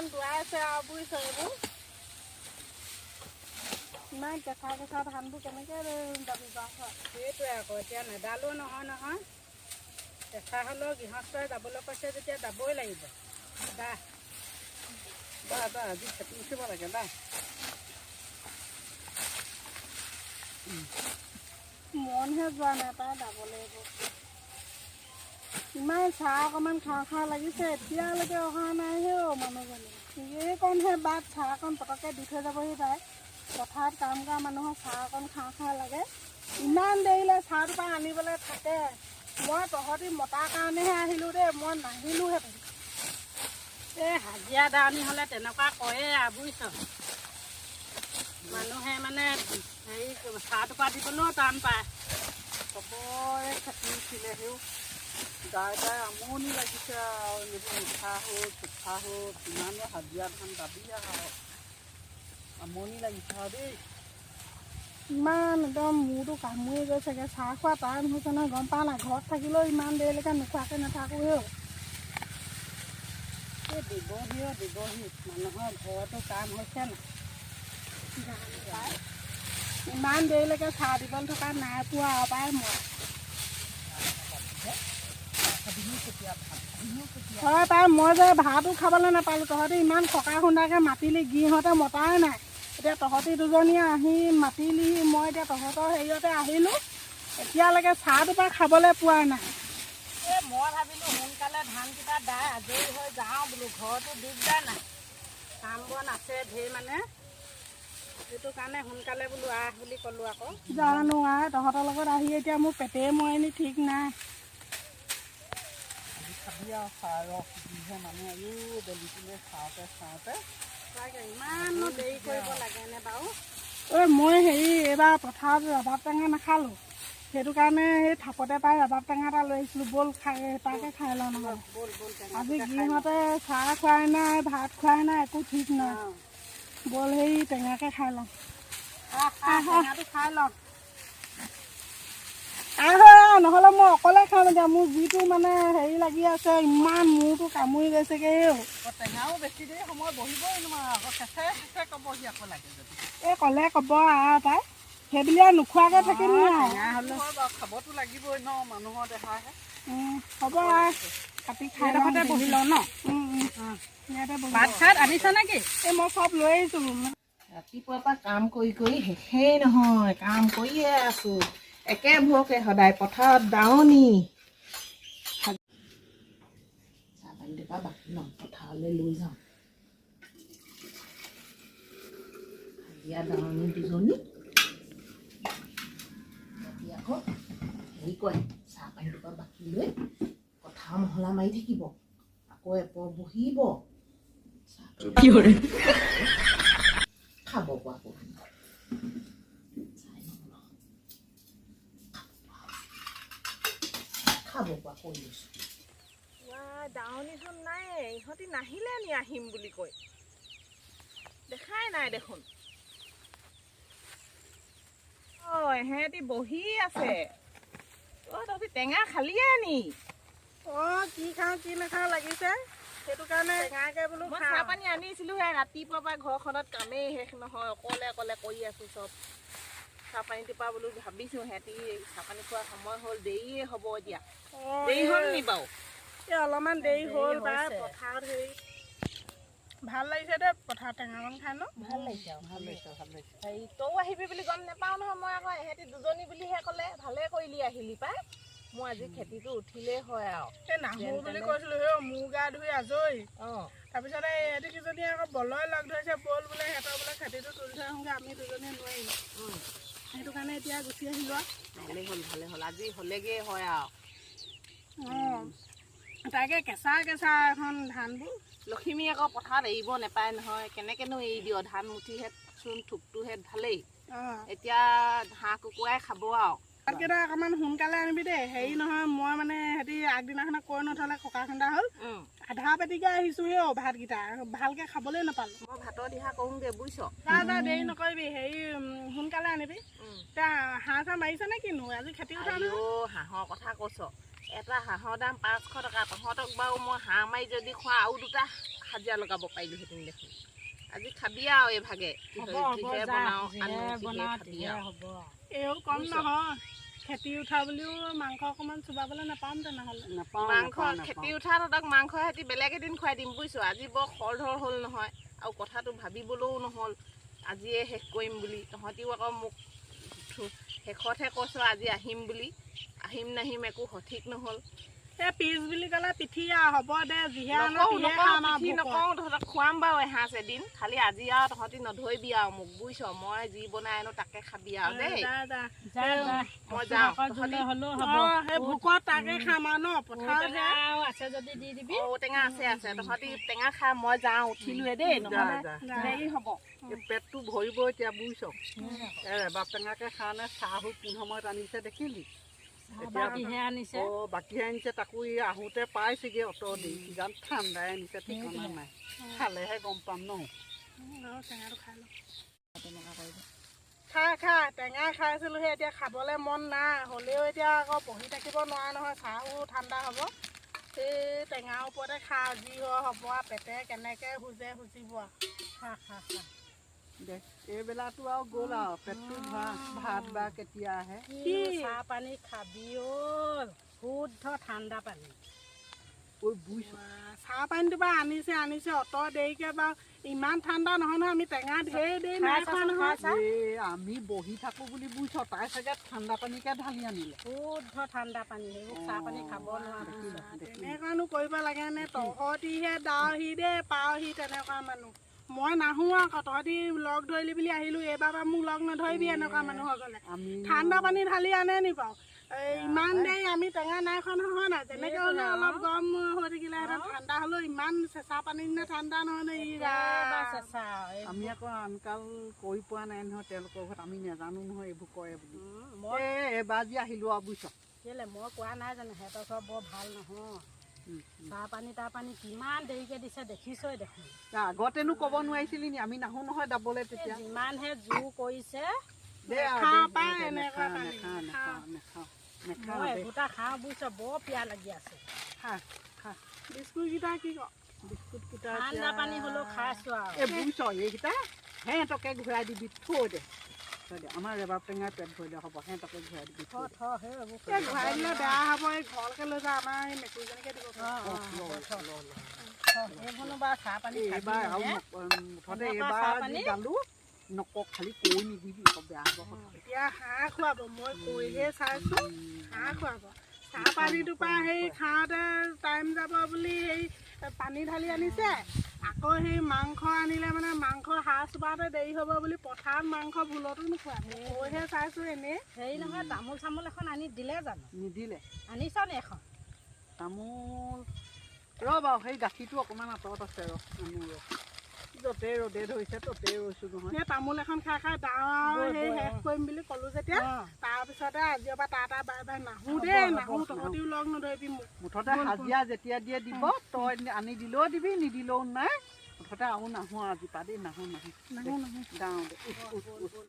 ধান দুৱাই আছে আৰু বুজিছে এইবোৰ ইমান কেঁচা কেঁচা ধানবোৰ কেনেকৈ দাবি বাৰু সেইটোৱে আকৌ এতিয়া নেদালেও নহয় কেঁচা হ'লেও গৃহস্থই যাবলৈ কৈছে যেতিয়া যাবই লাগিব দা আজি খেতি উঠিব লাগে দা মনহে যোৱা নাই তাই যাব লাগিব ইমান চাহ অকণমান খাওঁ লাগিছে এতিয়ালৈকে অহা নাই হে মানুহজনী এইকণহে বাট চাহ অকণ পটককৈ দি থৈ যাবহি তাই পথাৰত কাম কৰা মানুহৰ চাহ অকণ খাওঁ লাগে ইমান দেৰিলৈ চাহটো পৰা আনিবলৈ থাকে মই তহঁতি মতাৰ কাৰণেহে আহিলোঁ দেই মই নাহিলোঁহেঁতেন এই হাজিৰা দাৱনী হ'লে তেনেকুৱা কয়েই আৰু বুজিছ মানুহে মানে হেৰি চাহটো পৰা দিবলৈও টান পায় চবৰে খেতি উঠিলেহিও গাই আমনি লাগিছে আৰু এইবোৰ মিঠা হ'ল চুঠা হ'ল কিমানো হাজিৰা ধান দাবি আৰু আমনি লাগিছে আৰু দেই ইমান একদম মূৰটো কামুৰি গৈছেগৈ চাহ খোৱা টাইম হৈছে নহয় গম পাওঁ নাই ঘৰত থাকিলেও ইমান দেৰিলৈকে নোখোৱাকৈ নাথাকোঁহেও এই দিবহি মানুহৰ ঘৰতো কাম হৈছে নাই ইমান দেৰিলৈকে চাহ দিবলৈ থকা নাই পোৱা আৰু পাই মই হয় পাই মই যে ভাতো খাবলৈ নাপালোঁ তহঁতি ইমান সকাহ খুন্দাকৈ মাতিলি গিহঁতে মতাই নাই এতিয়া তহঁতি দুজনীয়ে আহি মাতিলিহি মই এতিয়া তহঁতৰ হেৰিয়তে আহিলোঁ এতিয়ালৈকে চাহটোৰ পৰা খাবলৈ পোৱা নাই এই মই ভাবিলোঁ সোনকালে ধানকেইটা দাই আজৰি হৈ যাওঁ বোলো ঘৰতো দিগদাৰ নাই কাম বন আছে ঢেৰ মানে সেইটো কাৰণে সোনকালে বোলো আহ বুলি ক'লোঁ আকৌ জানো আহ তহঁতৰ লগত আহি এতিয়া মোৰ পেটেই মৰেনি ঠিক নাই খাবি আৰু চাহ ৰস যিহে মানুহে বেলিটোলৈ চাওঁতে ইমানো দেৰি কৰিব লাগেনে বাৰু ঐ মই হেৰি এইবাৰ পথাৰত ৰবাব টেঙা নাখালোঁ সেইটো কাৰণে সেই থাপতে পাই ৰবাব টেঙা এটা লৈ আহিছিলোঁ ব'ল তাকে খাই লওঁ নহয় আজি গিহঁতে চাহ খুৱাই নাই ভাত খুৱাই নাই একো ঠিক নাই ব'ল হেৰি টেঙাকে খাই লওঁ টেঙাটো খাই লওঁ নহ'লে মই অকলে খাম এতিয়া মোৰ যিটো মানে হেৰি লাগি আছে ইমান মূৰটো কামুৰি গৈছেগৈ টেঙাও বেছি দেৰি সময় বহিবই নোৱাৰো আকৌ কেঁচে ক'বহি আকৌ লাগে যদি এই ক'লে ক'ব আৰু তাই সেইবুলি আৰু নোখোৱাকৈ থাকিম হ'লে খাবতো লাগিবই ন মানুহৰ দেহাহে হ'ব কাটি খাই লগতে বহি লওঁ ন ইয়াতে ভাত চাত আনিছ নেকি এই মই চব লৈ আহিছোঁ ৰাতিপুৱাৰ পৰা কাম কৰি শেষেই নহয় কাম কৰিয়ে আছোঁ একেবোৰকে সদায় পথাৰত দাৱনি চাহপানী টোপা বাকী লওঁ পথাৰলৈ লৈ যাওঁ হাজিৰা দাৱনি দুজনী আকৌ হেৰি কৰে চাহপানী টোপা বাকী লৈ পথাৰ মহলা মাৰি থাকিব আকৌ এপৰ বহিব খাব পৰা খাব পৰা কৰি আছোঁ দাৱনীচোন নাই ইহঁতি নাহিলে নি আহিম বুলি কৈ দেখাই নাই দেখোন সিহঁতি বহি আছে তহঁতি টেঙা খালিয়ে নি কি খাওঁ কি নাখাওঁ লাগিছে সেইটো কাৰণে টেঙাকে বোলো চাহ পানী আনিছিলোঁ ৰাতিপুৱাৰ পৰা ঘৰখনত কামেই শেষ নহয় অকলে কৰি আছোঁ চব চাহপানী টোপা বোলো ভাবিছোঁ সিহঁতি চাহপানী খোৱা সময় হ'ল দেৰিয়ে হ'ব এতিয়া দেৰি হ'ল নি বাৰু এই অলপমান দেৰি হ'ল বাৰু পথাৰত হেৰি ভাল লাগিছে দেই পথাৰত টেঙাকণ খাই ন ভাল লাগিছে হেৰি তইও আহিবি বুলি গম নাপাওঁ নহয় মই আকৌ সিহঁতি দুজনী বুলিহে ক'লে ভালে কৰিলি আহিলি পাই মোৰ আজি খেতিটো উঠিলেই হয় আৰু এই নাহো বুলি কৈছিলোঁ সেই মোৰ গা ধুই আজৰি তাৰপিছত এই সিহঁতি কেইজনী আকৌ বলয় লগ ধৰিছে ব'ল বোলে সিহঁতৰ বোলে খেতিটো তুলি থৈ আহোঁগৈ আমি দুজনীয়ে নোৱাৰিম সেইটো কাৰণে এতিয়া গুচি আহিলোঁ আৰু ভালে হ'ল আজি হ'লেগৈ হয় আৰু তাকে কেঁচা এখন ধানবোৰ লখিমী আকৌ পথাৰত এৰিব নাপায় নহয় কেনেকৈনো এৰি দিয় ধান মুঠিহে চোন থোকটোহে ভালেই এতিয়া হাঁহ কুকুৰাই খাব আৰু ভাতকেইটা অকণমান সোনকালে আনিবি দেই হেৰি নহয় মই মানে সিহঁতি আগদিনাখনে কৈ নথলে ককা খুন্দা হ'ল আধা পেটিকে আহিছোঁ ভাতকেইটা ভালকৈ খাবলৈ নাপালোঁ মই ভাতৰ দিহা কৰোঁগৈ বুজিছ দেৰি নকৰিবি হেৰি সোনকালে আনিবি এতিয়া হাঁহ চাহ মাৰিছে নে কিনো আজি খেতি উঠা হাঁহৰ কথা কৈছ এটা হাঁহৰ দাম 500 টকা তহঁতক বাৰু মই হাঁহ মাৰি যদি খোৱা আৰু দুটা হাজিৰা লগাব পাৰিলোহেঁতেন দেখোন আজি খাবি আৰু এই ভাগে যিহে বনাওঁ এও কম নহয় খেতি উঠা বুলিও মাংস অকণমান চুবাবলৈ নাপাম তেনেহ'লে মাংস খেতি উঠা তহঁতক মাংস সিহঁতি বেলেগ এদিন খুৱাই দিম বুজিছ আজি বৰ খৰধৰ হ'ল নহয় আৰু কথাটো ভাবিবলৈও নহ'ল আজিয়ে শেষ কৰিম বুলি তহঁতিও আকৌ মোক শেষতহে কৈছ আজি আহিম বুলি আহিম নাহিম একো সঠিক নহ'ল এই পিছ বুলি ক'লে পিঠি হ'ব দে যিহে নকওঁ তহঁতক খুৱাম বাৰু এসাঁজ এদিন খালি আজি আৰু তহঁতি নধৰিবি আৰু মোক বুজিছ মই যি বনাই আনো তাকে খাবি আৰু দেই মই যাওঁ ভোকত তাকে খাম আৰু ন পথাৰ আছে যদি দি দিবি ঔটেঙা আছে তহঁতি টেঙা খা মই যাওঁ উঠিলোৱে দেই নহ'লে দেৰি হ'ব পেটটো ভৰিব এতিয়া বুজিছ বাপ টেঙাকে খাওঁ নে চাহো কোন সময়ত আনিছে দেখিলি বাকীহে আনিছে তাকো আহোঁতে পাইছেগৈ অত দেৰি কিজান ঠাণ্ডাই আনিছে ঠিকনা নাই খালেহে গম পাম ন খা টেঙাই খাইছিলোহে এতিয়া খাবলৈ মন নাই হ'লেও এতিয়া আকৌ বহি থাকিব নোৱাৰা নহয় চাহো ঠাণ্ডা হ'ব সেই টেঙাৰ ওপৰতে খা যি হয় হ'ব আৰু পেটে কেনেকৈ সুজিব খা দে এইবেলাটো আৰু গ'ল আৰু পেটটো ভৰা ভাত বা কেতিয়া আহে চাহ পানী খাবি অ' শুদ্ধ ঠাণ্ডা পানী চাহ পানীটো বাৰু আনিছে অত দেৰিকৈ বাৰু ইমান ঠাণ্ডা নহয় নহয় আমি টেঙা ঢেৰ দেৰি নাই খোৱা নহয় আমি বহি থাকোঁ বুলি বুজিছ তাই চাগে ঠাণ্ডা পানীকে ঢালি আনিলে শুদ্ধ ঠাণ্ডা পানী সেইবোৰ চাহ পানী খাব নোৱাৰা তেনেকুৱানো কৰিব লাগে নে তহঁতিহে দাওহি দেই পাওহি তেনেকুৱা মানুহ মই নাহোঁ আকৌ তহঁতি লগ ধৰিলি বুলি আহিলোঁ এইবাৰ পৰা মোক লগ নধৰিবি এনেকুৱা মানুহৰ গ'লে ঠাণ্ডা পানী ঢালি আনে নি বাৰু ইমান দেৰি আমি টেঙা নাই খোৱা নহয় নাই তেনেকৈ হ'লে অলপ গৰম হৈ থাকিলে ঠাণ্ডা হ'লেও ইমান চেঁচা পানী নে ঠাণ্ডা নহয় নে চেঁচা আমি আকৌ আনকাল কৰি পোৱা নাই নহয় তেওঁলোকৰ ঘৰত আমি নাজানো নহয় এইবোৰ কৰে বুলি মই এবাৰ যি আহিলোঁ আৰু বুজিছ কেলৈ মই কোৱা নাই জানো সিহঁতৰ ঘৰ বৰ ভাল নহয় চাহ পানী তাৰ পানী কিমান দেৰিকৈ দিছে দেখিছই দেখোন আগতেনো ক'ব নোৱাৰিছিলি নি আমি নাহোঁ নহয় দাবলৈ তেতিয়া যিমানহে জোৰ কৰিছে গোটা খাওঁ বুজিছ বৰ পিয়া লাগি আছে বিস্কুটকেইটা কি ক বিস্কুটকেইটা ঠাণ্ডা পানী হ'লেও খাইছোঁ আৰু এই বুজিছ এইকেইটা সিহঁতকে ঘূৰাই দিবি থৈ দে আমাৰ এবাৰ টেঙাই পেট ভৰিলে হ'ব সিহঁতকে ঘূৰাই দিবি ঘূৰাই দিলে বেয়া হ'ব এই ঘৰলৈকে লৈ যা আমাৰ এই মেকুৰীজনীকে দিব এইখনো বাৰু চাহ পানী এইবাৰ আৰু মুঠতে এইবাৰ গালো নকক খালি কৈ নিদিবি আকৌ বেয়া হ'ব এতিয়া হাঁহ খুৱাব মই কৈহে চাইছোঁ হাঁহ খুৱাব চাহ পানীটোৰ পৰা সেই খাওঁতে টাইম যাব বুলি সেই পানী ঢালি আনিছে আকৌ সেই মাংস আনিলে মানে মাংস হাঁহ চুবাওঁতে দেৰি হ'ব বুলি পথাৰত মাংস ভুলতো নোখোৱা কৈহে চাইছোঁ এনেই হেৰি নহয় তামোল চামোল এখন আনি দিলে জানো নিদিলে আনিছ নি এখন তামোল ৰ বাৰু সেই গাখীৰটো অকণমান আঁতৰত আছে য'তে ৰ'দে ধৰিছে ত'তে ৰৈছোঁ নহয় সেই তামোল এখন খাই ডাঙৰ সেই শেষ কৰিম বুলি ক'লোঁ যেতিয়া তাৰপিছতে আজিৰ পৰা বাৰে নাহোঁ দেই নাহোঁ তহঁতিও লগ নধৰিবি মোক মুঠতে হাজিৰা যেতিয়া দিয়ে দিব তই আনি দিলেও দিবি নিদিলেও নাই মুঠতে আৰু নাহোঁ আজি পৰা দেই নাহোঁ যাওঁ দে